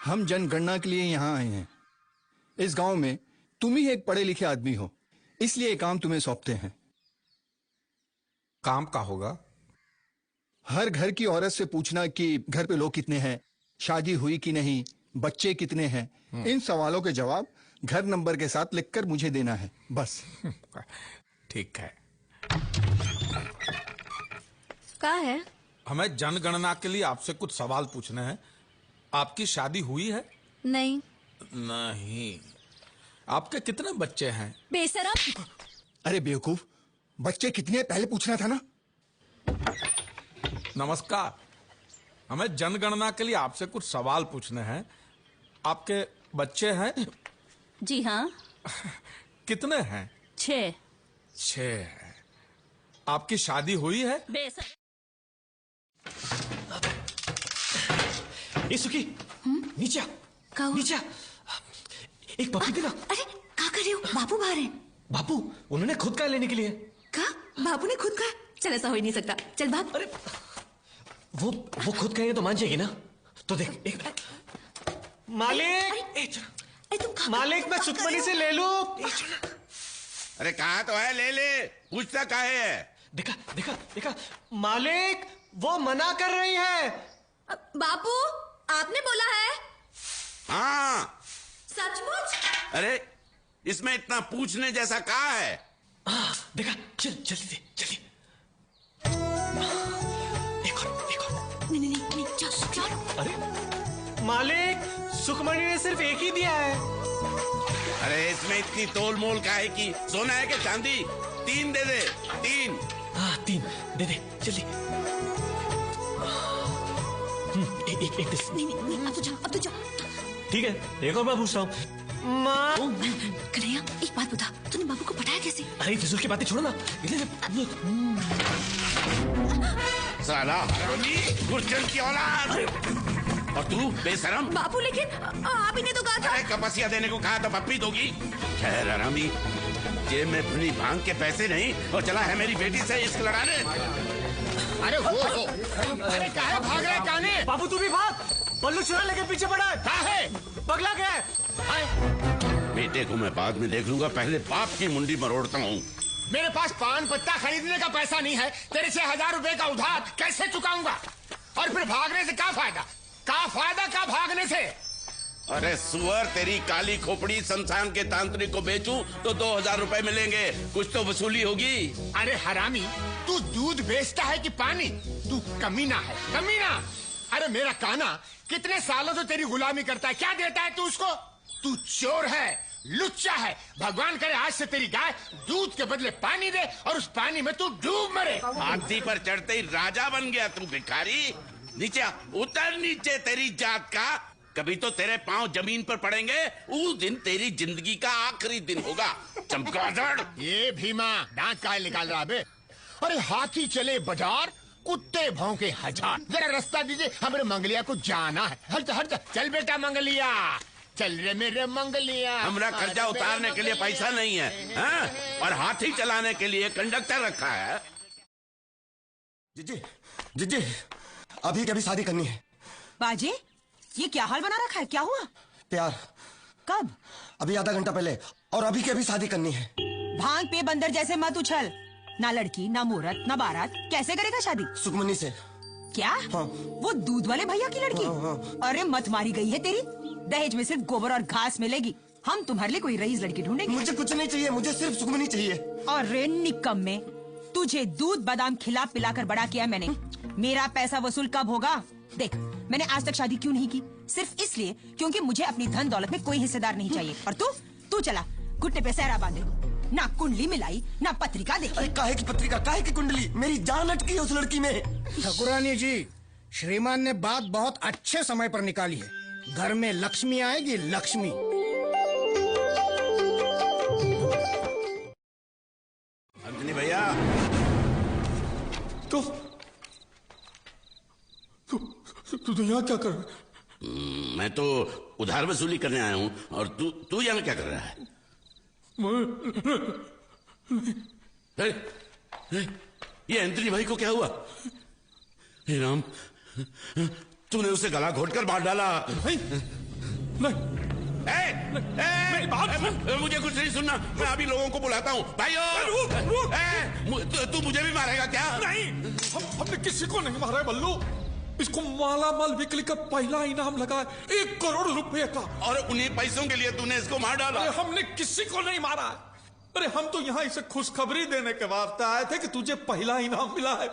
हम जनगणना के लिए यहाँ आए हैं। इस गांव में तुम ही एक पढ़े लिखे आदमी हो, इसलिए ये काम तुम्हें सौंपते हैं। काम का होगा? हर घर की औरत से पूछना कि घर पे लोग कितने हैं, शादी हुई कि नहीं, बच्चे कितने हैं। इन सवालों के जवाब घर नंबर के साथ लिखकर मुझे देना है, बस। ठीक है। क्या है? हमें जनगणना के लिए आपसे कुछ सवाल पूछने हैं। आपकी शादी हुई है? नहीं। नहीं। आपके कितने बच्चे हैं? बेशरम! अरे बेवकूफ, बच्चे कितने पहले पूछना था ना। नमस्कार, हमें जनगणना के लिए आपसे कुछ सवाल पूछने हैं। आपके बच्चे हैं? जी हाँ। कितने हैं? 6। 6 है। आपकी शादी हुई है? बेशरम! ए सुखी, नीचे आ, नीचे आ। एक पप्पी देना। अरे क्या कर रहे हो? बापू बाहर हैं। बापू उन्होंने खुद का लेने के लिए। क्या? बापू ने खुद का? चल ऐसा हो ही नहीं सकता, चल भाग। अरे वो खुद कहेंगे तो मान जाएगी ना। तो देख एक मालिक, मालिक मैं सुखमनी से ले लूं। अरे कहा तो है, ले ले, पूछता काहे है? देखा देखा देखा मालिक वो मना कर रही है। बापू आपने बोला है? हाँ। सचमुच? अरे इसमें इतना पूछने जैसा कहा है? देखा, चल जल्दी दे, जल्दी। एक और। नहीं, चलो। अरे मालिक सुखमणि ने सिर्फ एक ही दिया है। अरे इसमें इतनी तोल मोल काहे की? सोना है कि चांदी? 3 दे दे, 3। हाँ 3 दे दे, जल्दी। एक नहीं, अब तो जाओ। ठीक है, एक और बार पूछ रहा हूँ। माँ कन्हैया एक बात बता, तूने बाबू को पटाया कैसे? अरे फिजूल की बातें छोड़ो ना। साला हरामी, गुर्जन की औलाद। और तू बेशरम। बापू लेकिन आप ही ने तो कहा था। अरे कपसिया देने को कहा तो पप्पी दोगी? खैर हरामी, जेब में अपनी भांग के पैसे नहीं और चला है मेरी बेटी से इश्क लड़ाने। अरे वो अरे काहे भाग रहे काने? बाबू तू भी भाग, पल्लू चुरा लेके पीछे पड़ा है। काहे? पगला गया है। बेटे को मैं बाद में देख लूंगा, पहले बाप की मुंडी मरोड़ता हूँ। मेरे पास पान पत्ता खरीदने का पैसा नहीं है, तेरे से 1000 रुपए का उधार कैसे चुकाऊंगा? और फिर भागने से क्या फायदा? क्या भागने से? अरे सुअर, तेरी काली खोपड़ी शमशान के तांत्रिक को बेचूं तो 2000 रुपए मिलेंगे, कुछ तो वसूली होगी। अरे हरामी, तू दूध बेचता है कि पानी? तू कमीना है, कमीना। अरे मेरा काना कितने सालों से तेरी गुलामी करता है, क्या देता है तू उसको? तू चोर है, लुच्चा है। भगवान करे आज से तेरी गाय दूध के बदले पानी दे और उस पानी में तू डूब मरे। हाथी पर चढ़ते ही राजा बन गया तू भिखारी। नीचे उतर नीचे, तेरी जात का। कभी तो तेरे पांव जमीन पर पड़ेंगे, उस दिन तेरी जिंदगी का आखिरी दिन होगा। चमगादड़। ये भीमा दांत काहे निकाल रहा बे? अरे हाथी चले बाजार, कुत्ते भौंके 1000। जरा रास्ता दीजिए, हमारे मंगलिया को जाना है। हट चल बेटा मंगलिया, चल रे मेरे मंगलिया। हमरा कर्जा उतारने के लिए पैसा नहीं है, हाँ? और हाथी चलाने के लिए कंडक्टर रखा है। जीजी अभी कभी शादी करनी है। बाजी ये क्या हाल बना रखा है, क्या हुआ? प्यार। कब? अभी आधा घंटा पहले, और अभी के अभी शादी करनी है। भांग पे बंदर जैसे मत उछल। ना लड़की, ना मुहूर्त, ना बारात, कैसे करेगा शादी? सुखमनी से। क्या? हाँ। वो दूध वाले भैया की लड़की? हाँ, हाँ। अरे मत मारी गई है तेरी। दहेज में सिर्फ गोबर और घास मिलेगी। हम तुम्हारे लिए कोई रईस लड़की ढूंढेंगे। मुझे कुछ नहीं चाहिए, मुझे सिर्फ सुखमनी चाहिए। अरे निकम्मे, तुझे दूध बादाम खिला पिलाकर बड़ा किया मैंने। मेरा पैसा वसूल कब होगा? देख, मैंने आज तक शादी क्यों नहीं की? सिर्फ इसलिए क्योंकि मुझे अपनी धन दौलत में कोई हिस्सेदार नहीं चाहिए। और तू चला घुटने पे सहरा बांधे, ना कुंडली मिलाई, ना पत्रिका देखी। अरे काहे की पत्रिका, काहे की कुंडली? मेरी जान अटकी है उस लड़की में। ठाकुरानी जी, श्रीमान ने बात बहुत अच्छे समय पर निकाली है। घर में लक्ष्मी आएगी, लक्ष्मी। अंजनी भैया, तू यहाँ क्या कर? मैं तो उधार वसूली करने आया हूँ, और तू यहाँ क्या कर रहा है? ये एंथनी भाई को क्या हुआ? हे राम, तूने उसे गला घोटकर मार डाला। मेरी बात सुन। मुझे कुछ नहीं सुनना, मैं अभी लोगों को बुलाता हूँ। भाइयों, तू मुझे भी मारेगा क्या? नहीं, हमने किसी को नहीं मारा है बल्लू। इसको मालामाल बिकली का पहला इनाम लगा है 1 करोड़ रुपए का। और उन्हीं पैसों के लिए तूने इसको मार डाला? हमने किसी को नहीं मारा। अरे हम तो यहाँ इसे खुशखबरी देने के वास्ते आए थे कि तुझे पहला इनाम मिला है,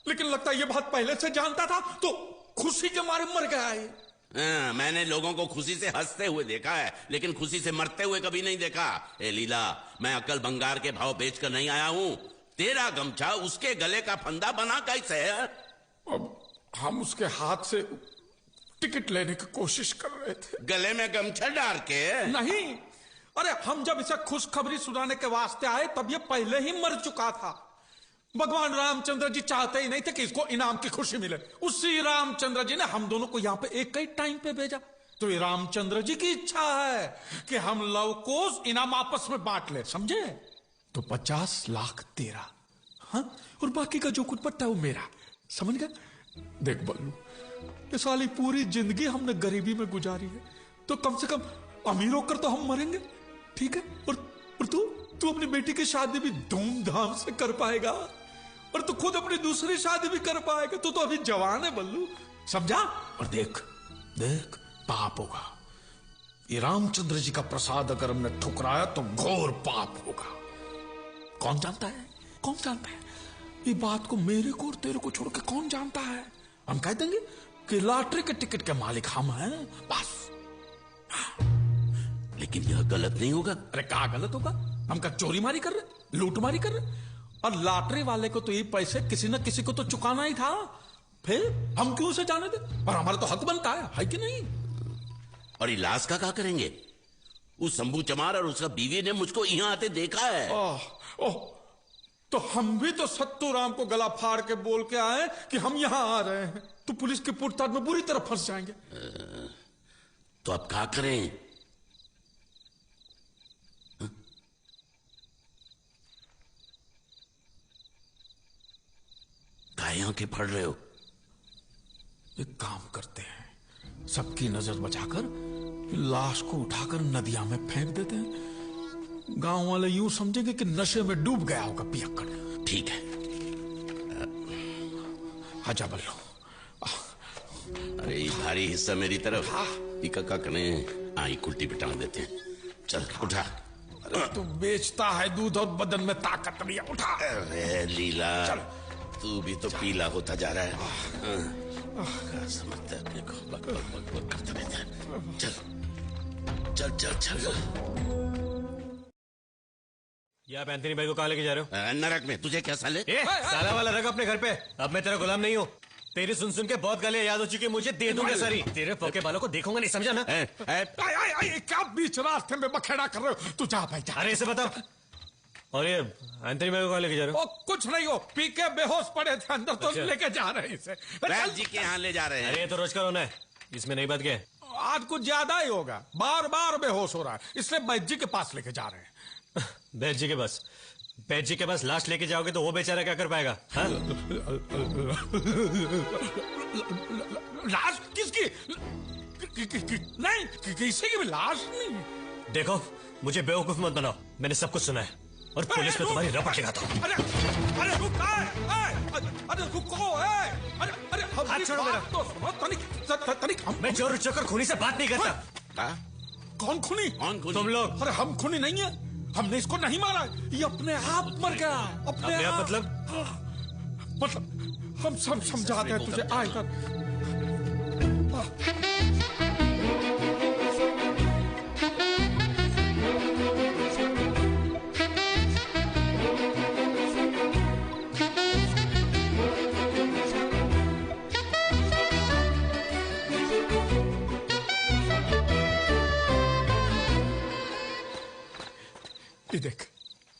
लेकिन लगता है ये बात पहले से जानता था तो खुशी के मारे मर गया है। मैंने लोगों को खुशी से हंसते हुए देखा है, लेकिन खुशी से मरते हुए कभी नहीं देखा। ए लीला, मैं अकल बंगार के भाव बेचकर नहीं आया हूँ। तेरा गमछा उसके गले का फंदा बना कैसे है? अब हम उसके हाथ से टिकट लेने की कोशिश कर रहे थे। गले में गमछा डाल के? नहीं, अरे हम जब इसे खुशखबरी सुनाने के वास्ते आए तब ये पहले ही मर चुका था। भगवान रामचंद्र जी चाहते ही नहीं थे कि इसको इनाम की खुशी मिले। उसी रामचंद्र जी ने हम दोनों को यहाँ पे एक ही टाइम पे भेजा। तो ये रामचंद्र जी की इच्छा है कि हम लव कोस इनाम आपस में बांट ले, समझे? तो 50 लाख तेरा, हाँ, और बाकी का जो कुछ बचा वो मेरा, समझ गए? देख बल्लू, ये साली पूरी जिंदगी हमने गरीबी में गुजारी है, तो कम से कम अमीर होकर तो हम मरेंगे, ठीक है? और तू अपनी बेटी की शादी भी धूमधाम से कर पाएगा, और तू खुद अपनी दूसरी शादी भी कर पाएगा। तू तो अभी जवान है बल्लू, समझा? और देख देख, पाप होगा। ये रामचंद्र जी का प्रसाद अगर हमने ठुकराया तो घोर पाप होगा। कौन जानता है, कौन जानता है? ये बात को मेरे को और तेरे को छोड़ के कौन जानता है? हम कह देंगे कि लॉटरी के टिकट के मालिक हम हैं, बस। लेकिन यह गलत नहीं होगा। अरे क्या गलत होगा? हम क्या चोरी मारी कर रहे, लूटमारी कर रहे? और लॉटरी वाले को तो ये पैसे किसी न किसी को तो चुकाना ही था, फिर हम क्यों उसे जाने दे? और हमारा तो हक बनता है कि नहीं? और इलाज का क्या करेंगे? उस शंभू चमार और उसका बीवी ने मुझको यहाँ आते देखा है। तो हम भी तो सत्तू राम को गला फाड़ के बोल के आए कि हम यहाँ आ रहे हैं, तो पुलिस की पूछताछ में बुरी तरह फंस जाएंगे। तो अब क्या करें? काहे आंखें फाड़ रहे हो? एक काम करते हैं, सबकी नजर बचाकर लाश को उठाकर नदिया में फेंक देते हैं। गांव वाले यूं समझेंगे कि नशे में डूब गया होगा पियक्कड़। ठीक है। आजा बल्लू। अरे ये भारी हिस्सा मेरी तरफ, इका कने आई उल्टी पिटान देते हैं। चल उठा। अरे तू बेचता है दूध और बदन में ताकत नहीं है, उठा। अरे लीला, तू भी तो पीला होता जा रहा है। समझता है अपने को, बक बक बक बक करता रहता है। चल चल चल चल। ये आप एंथनी भाई को कहाँ लेके जा रहे हो? नरक में। तुझे क्या साले? साला वाला रख अपने घर पे। अब मैं तेरा गुलाम नहीं हूँ। तेरी सुन सुन के बहुत गालियां याद हो चुकी है मुझे, दे दूंगा सारी। तेरे फोके बालों को देखूंगा नहीं, समझा ना? क्या बीच रास्ते में बखेड़ा कर रहे हो? तू जा भाई जा। अरे इसे बताओ। और ये एंथनी भाई को कहाँ लेके जा रहे हो? कुछ नहीं हो, पी के बेहोश पड़े थे अंदर, तो लेके जा रहे हैं इसे। वैद्य जी के यहाँ ले जा रहे हैं। अरे ये तो रोज का रोना है, इसमें नई बात क्या है? आज कुछ ज्यादा ही होगा, बार बार बेहोश हो रहा है, इसलिए वैद्य जी के पास लेके जा रहे हैं। वैद्य जी के पास? वैद्य जी के पास लाश लेके जाओगे तो वो बेचारा क्या कर पाएगा? लाश किसकी? नहीं, किसी की भी लाश नहीं। देखो, मुझे बेवकूफ मत बनाओ, मैंने सब कुछ सुना है और पुलिस में तुम्हारी रपट लगाता हूँ। अरे रुको, अरे रुको, अरे हाथ छोड़ो मेरा। तो मैं चोर चक्कर खूनी से बात नहीं करता। कौन खूनी? कौन खूनी? तुम लोग। अरे हम खूनी नहीं है, हमने इसको नहीं मारा, ये अपने आप मर गया। अपने आप मतलब हम सब समझाते हैं तुझे। आएगा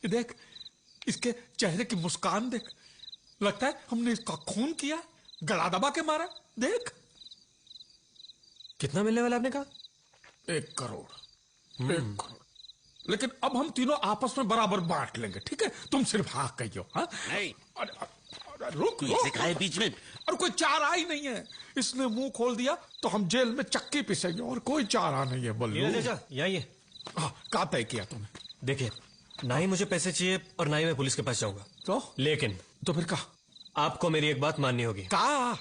ये देख, इसके चेहरे की मुस्कान देख, लगता है हमने इसका खून किया, गला दबा के मारा। देख। कितना मिलने वाला आपने कहा? 1 करोड़। 1 करोड़। लेकिन अब हम तीनों आपस में बराबर बांट लेंगे, ठीक है? तुम सिर्फ हाँ कहियो। हाँ नहीं। रुक तू इसे खाए बीच में। और कोई चारा ही नहीं है, इसने मुंह खोल दिया तो हम जेल में चक्की पिसेंगे और कोई चारा नहीं है बल्लू। यही है। क्या तय किया तुमने? देखिए, ना ही मुझे पैसे चाहिए और ना ही मैं पुलिस के पास जाऊंगा। लेकिन तो फिर कहा आपको मेरी एक बात माननी होगी। कहा?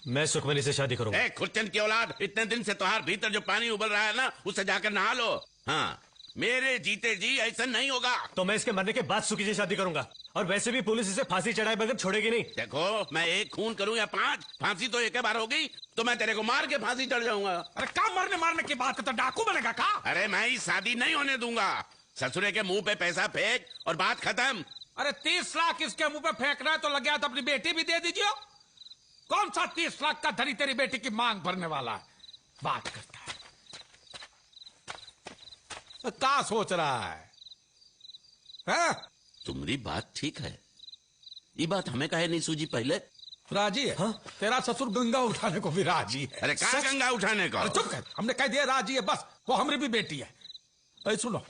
मैं सुखमनी से शादी करूंगा। खुर्चन की औलाद, इतने दिन से तुम्हारे भीतर जो पानी उबल रहा है ना, उससे जाकर नहा लो। हाँ, मेरे जीते जी ऐसा नहीं होगा। तो मैं इसके मरने के बाद सुखी से शादी करूंगा, और वैसे भी पुलिस इसे फांसी चढ़ाए बगैर छोड़ेगी नहीं। देखो, मैं एक खून करूं या 5, फांसी तो एक बार होगी, तो मैं तेरे को मार के फांसी चढ़ जाऊंगा। अरे क्या मरने मारने की बात है, तो डाकू बनेगा का? अरे मैं ही शादी नहीं होने दूंगा। ससुरे के मुंह पे पैसा फेंक और बात खत्म। अरे 30 लाख इसके मुंह पे फेंकना है तो लग गया तो अपनी बेटी भी दे दीजिए। कौन सा 30 लाख का धनी तेरी बेटी की मांग भरने वाला है? बात करता है, क्या सोच रहा है? तुम्हारी बात ठीक है, ये बात हमें काहे नहीं सूझी पहले? राजी है? हाँ? तेरा ससुर गंगा उठाने को भी राजी है। अरे कहाँ गंगा उठाने को? चुप कर, हमने कह दिया राजी है, बस। वो हमारी भी बेटी है। अरे सुनो,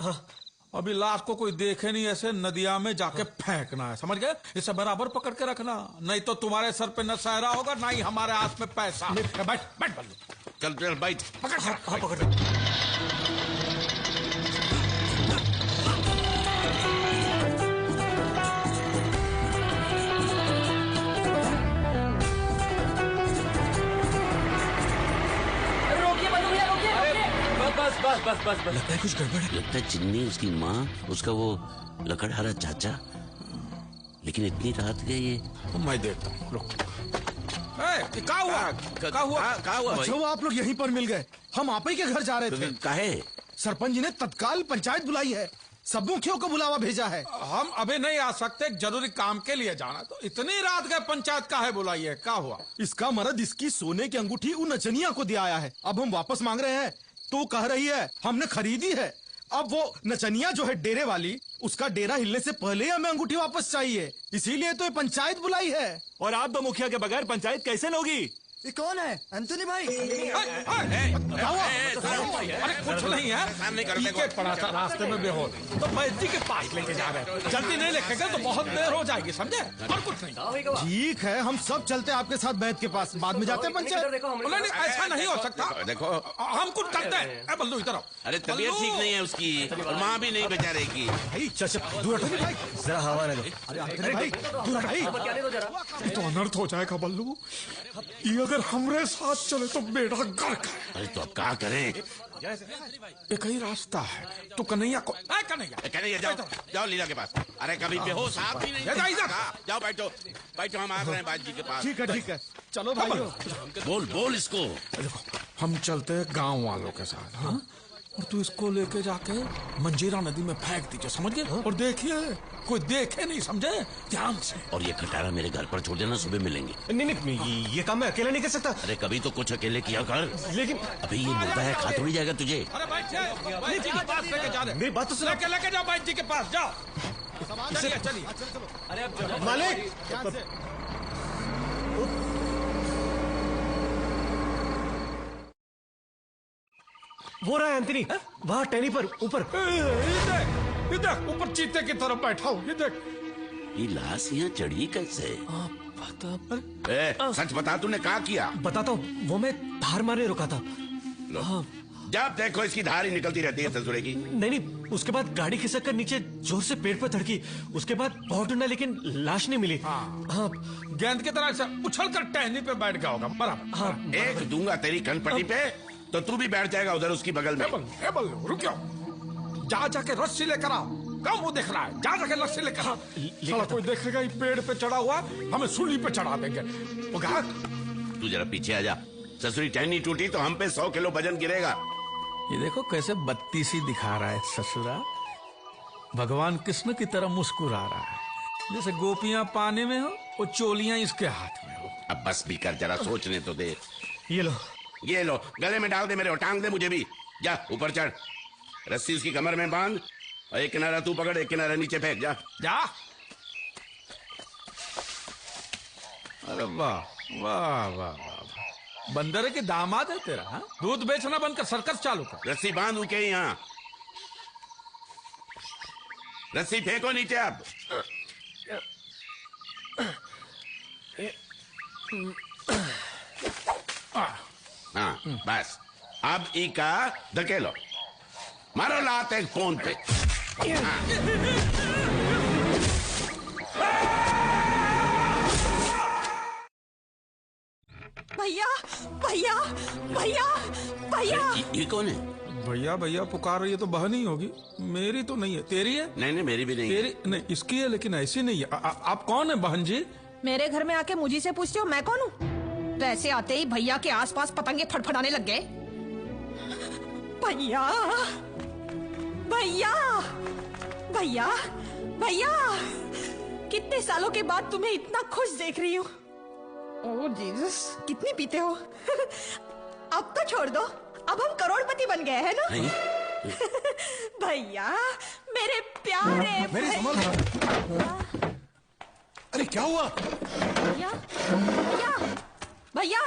अभी लाश को कोई देखे नहीं, ऐसे नदिया में जाके फेंकना है, समझ गए? इसे बराबर पकड़ के रखना, नहीं तो तुम्हारे सर पे न सहरा होगा, ना ही हमारे हाथ में पैसा। बैठ बैठ बल्लू, चल चल बैठ। पकड़। हाँ, पकड़। बस लगता है कुछ गड़बड़ है। लगता है चिन्नी, उसकी माँ, उसका वो लकड़हारा चाचा। लेकिन इतनी रात गई ये। मैं देखता हूँ, क्या हुआ? अच्छा, वो आप लोग यहीं पर मिल गए। हम आप ही के घर जा रहे थे। काहे? सरपंच जी ने तत्काल पंचायत बुलाई है, सब मुखियों को बुलावा भेजा है। हम अभी नहीं आ सकते, जरूरी काम के लिए जाना। तो इतनी रात गए पंचायत काहे बुलाई है? क्या हुआ? इसका मर्द इसकी सोने की अंगूठी उन नचनिया को दिया आया है। अब हम वापस मांग रहे हैं तो कह रही है हमने खरीदी है। अब वो नचनिया जो है डेरे वाली, उसका डेरा हिलने से पहले ही हमें अंगूठी वापस चाहिए, इसीलिए तो ये पंचायत बुलाई है। और आप दो मुखिया के बगैर पंचायत कैसे होगी? ये कौन है? एंथोनी भाई। अरे कुछ नहीं है, पीके पड़ा था रास्ते में बेहोश, तो वैद्य के पास लेके जा रहे हैं। जल्दी नहीं लेके तो बहुत देर हो जाएगी, समझे? और कुछ नहीं। ठीक है, हम सब चलते आपके साथ वैद्य के पास, बाद में जाते हैं पंचायत। नहीं, ऐसा नहीं हो सकता। देखो, हम कुछ करते हैं। बल्लू इधर आओ। अरे तबीयत ठीक नहीं है उसकी, और माँ भी नहीं बेचारे की। दूर हटो भाई, जरा हवा ले लो। भाई दूर हटो भाई। तो अनर्थ हो जाएगा बल्लू, ये अगर हमरे साथ चले तो बेड़ा गर्क है। अरे तो अब क्या करें? एक ही रास्ता है, तो कन्हैया को कन्हैया जाओ लीला के पास। अरे कभी बेहोश आप भी नहीं। जाओ बैठो बैठो, हम आ रहे हैं बाजी के पास। ठीक है, चलो भाई। बोल इसको। देखो, हम चलते हैं गांव वालों के साथ। हाँ, और तू इसको लेके जाके मंजीरा नदी में फेंक दीजिए, समझ गए? और देखिए कोई देखे नहीं, समझे? ध्यान से। और ये खटारा मेरे घर पर छोड़ देना, सुबह मिलेंगे। नहीं, ये काम मैं अकेला नहीं कर सकता। अरे कभी तो कुछ अकेले किया कर। लेकिन अभी ये मुद्दा है, खा थोड़ी जाएगा तुझे। अरे भाई जी के पास लेके जा रहे। मेरी बात तो सुनो। लेके जाओ भाई जी के पास, जाओ। चलिए। अरे अब मालिक, वो रहा है एंथनी, वहाँ टहनी पर ऊपर। ये देख ऊपर चीते की तरफ बैठा हूँ, ये देख। ये लाश यहाँ चढ़ी कैसे? पता सच बता, तूने क्या किया? बताता हूँ, वो मैं धार मारने रुका था। जब देखो इसकी धार ही निकलती रहती है ससुरे की। नहीं, उसके बाद गाड़ी खिसक कर नीचे जोर से पेड़ पर धड़की। उसके बाद बहुत ढूंढा लेकिन लाश नहीं मिली। हाँ, गेंद की तरह से उछल कर टहनी पे बैठ गया होगा। बराबर। हाँ, एक दूंगा तेरी कनपट्टी पे तो तू भी बैठ जाएगा उधर उसकी बगल में। रुक जाओ, जाके रस्सी लेकर आओ। क्या मुंह देख रहा है? जाके रस्सी लेकर आओ। साला कोई देखेगा ये पेड़ पे चढ़ा हुआ, हमें सूली पे चढ़ा देंगे। तू जरा पीछे आ जा। ससुरी टहनी टूटी तो हम पे 100 किलो वजन गिरेगा। ये देखो कैसे बत्तीसी दिखा रहा है ससुरा, भगवान कृष्ण की तरह मुस्कुरा रहा है, जैसे गोपियां पानी में हो और चोलियां इसके हाथ में हो। अब बस भी कर, जरा सोचने तो दे। ये लो, गले में डाल दे मेरे, टांग दे मुझे भी। जा ऊपर चढ़, रस्सी उसकी कमर में बांध, और एक किनारा तू पकड़, एक किनारा नीचे फेंक। जा। अरे वाह वाह वाह वाह, बंदर के दामाद है तेरा। हाँ? दूध बेचना बंद कर, सर्कस चालू कर। रस्सी बांध के यहाँ, रस्सी फेंको नीचे। अब हाँ बस अब ई का धकेलो, मारो लात एक फोन पे। भैया भैया भैया भैया। ये कौन है? भैया भैया पुकार रही है तो बहन ही होगी, मेरी तो नहीं है। तेरी है? नहीं नहीं मेरी भी नहीं तेरी नहीं, इसकी है लेकिन ऐसी नहीं है। आप कौन है बहन जी? मेरे घर में आके मुझी से पूछते हो मैं कौन हूँ? वैसे आते ही भैया के आसपास पतंगे फड़फड़ाने लग गए। भैया भैया भैया भैया, कितने सालों के बाद तुम्हें इतना खुश देख रही हूँ। ओह जीसस, कितनी पीते हो? अब तो छोड़ दो, अब हम करोड़पति बन गए हैं ना? भैया मेरे प्यारे भैया। अरे क्या हुआ? भैया भैया भैया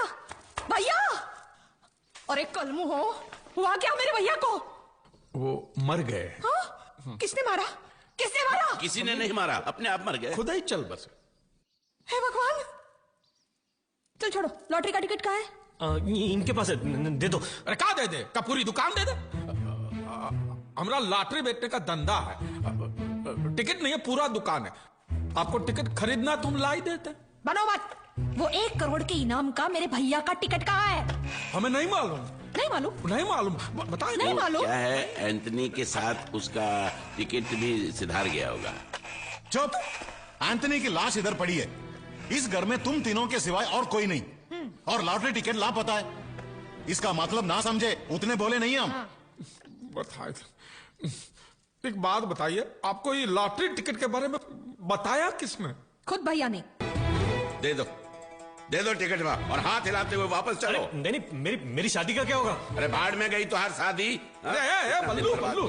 भैया, अरे कलमू हो, हुआ क्या मेरे भैया को? वो मर गए। हाँ? किसने मारा? किसने मारा? किसी ने नहीं मारा, अपने आप मर गए। खुदा ही चल बस। हे भगवान, चल छोड़ो, लॉटरी का टिकट कहाँ है? इनके पास है, दे दो। अरे कहा दे दे? का पूरी दुकान दे दे? हमारा लॉटरी बेचने का धंधा है, टिकट नहीं है, पूरा दुकान है। आपको टिकट खरीदना तुम ला ही देते। बनो मत, वो 1 करोड़ के इनाम का मेरे भैया का टिकट कहाँ है? हमें नहीं मालूम। नहीं मालूम? नहीं मालूम, बताए नहीं मालूम। क्या है, एंथनी के साथ उसका टिकट भी सिधार गया होगा। चुप, एंथनी की लाश इधर पड़ी है। इस घर में तुम तीनों के सिवाय और कोई नहीं, और लॉटरी टिकट लापता है। इसका मतलब ना समझे, उतने बोले नहीं हम। बताए, एक बात बताइए, आपको ये लॉटरी टिकट के बारे में बताया किसने? खुद भैया ने। दे दो टिकट और हाथ हिलाते हुए वापस चलो। नहीं नहीं, मेरी शादी का क्या होगा? अरे भाड़ में गई तो हर शादी। बल्लू बल्लू,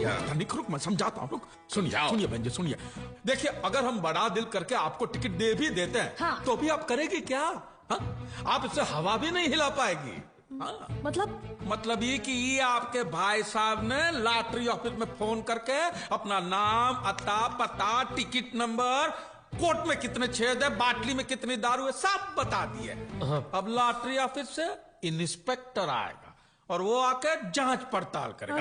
रुक, मैं समझाता हूँ। सुनिए सुनिए बहन जी, सुनिए। देखिए, अगर हम बड़ा दिल करके आपको टिकट दे भी देते हैं, हाँ। तो भी आप करेगी क्या? हाँ? आप इससे हवा भी नहीं हिला पाएगी। हाँ? मतलब ये कि ये आपके भाई साहब ने लॉटरी ऑफिस में फोन करके अपना नाम, अता, पता, टिकट नंबर, कोट में कितने छेद है, बाटली में कितनी दारू है, सब बता दिए। अब लॉटरी ऑफिस से इंस्पेक्टर आएगा और वो आकर जांच पड़ताल करेगा।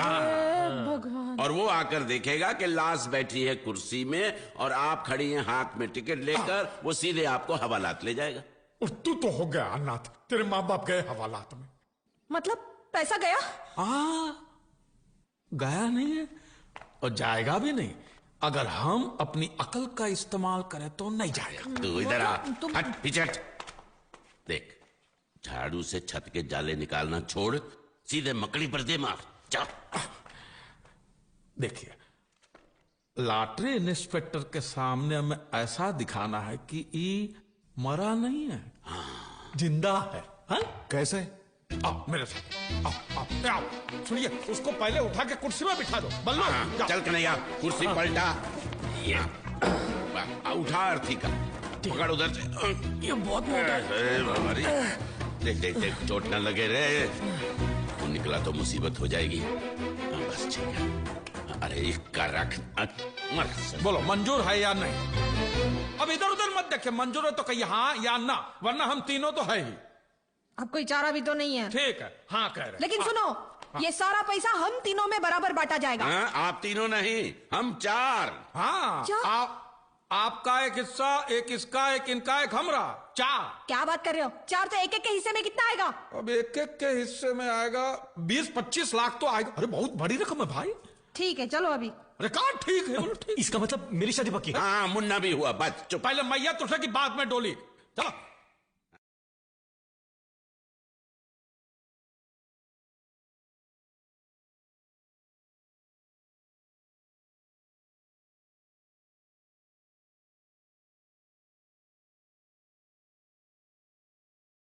भगवान। और वो आकर देखेगा कि लाश बैठी है कुर्सी में और आप खड़ी हैं हाथ में टिकट लेकर, वो सीधे आपको हवालात ले जाएगा। और तू तो हो गया अनाथ, तेरे माँ बाप गए हवालात में। मतलब पैसा गया? गया नहीं है और जाएगा भी नहीं। अगर हम अपनी अकल का इस्तेमाल करें तो नहीं जाएगा। तू इधर आ, हट पीछे हट। देख, झाड़ू से छत के जाले निकालना छोड़, सीधे मकड़ी पर दे मार। जा। देखिए, लॉटरी इंस्पेक्टर के सामने हमें ऐसा दिखाना है कि ये मरा नहीं है, जिंदा है। हाँ? कैसे? आओ मेरे साथ, आओ। सुनिए, उसको पहले उठा के कुर्सी में बिठा दो। बल्लू, हाँ, चल कन्हैया, कुर्सी पलटा। ये उठा अर्थी का, पकड़ उधर से। ये बहुत मोटा है। देख, चोट न लगे रे। वो निकला तो मुसीबत हो जाएगी। बस ठीक है। अरे इसका रख। बोलो, मंजूर है या नहीं? अब इधर उधर मत देखे, मंजूर है तो कहिए हाँ या ना, वरना हम तीनों तो है ही। अब कोई चारा भी तो नहीं है। ठीक है, हाँ कह रहे। लेकिन सुनो, ये सारा पैसा हम तीनों में बराबर बांटा जाएगा। हाँ, आप तीनों नहीं, हम 4। हाँ, आपका एक हिस्सा, एक इसका, एक इनका, एक हमरा, 4। क्या बात कर रहे हो? 4 तो एक एक के हिस्से में कितना आएगा? अब एक एक के हिस्से में आएगा 20-25 लाख तो आएगा। अरे बहुत बड़ी रकम है भाई। ठीक है, चलो अभी। अरे कहाँ ठीक है? बोलो ठीक। इसका मतलब मेरी शादी पक्की है? हाँ, मुन्ना भी हुआ। बस चुप। पहले मैया तुझे की बात में डोली। चलो।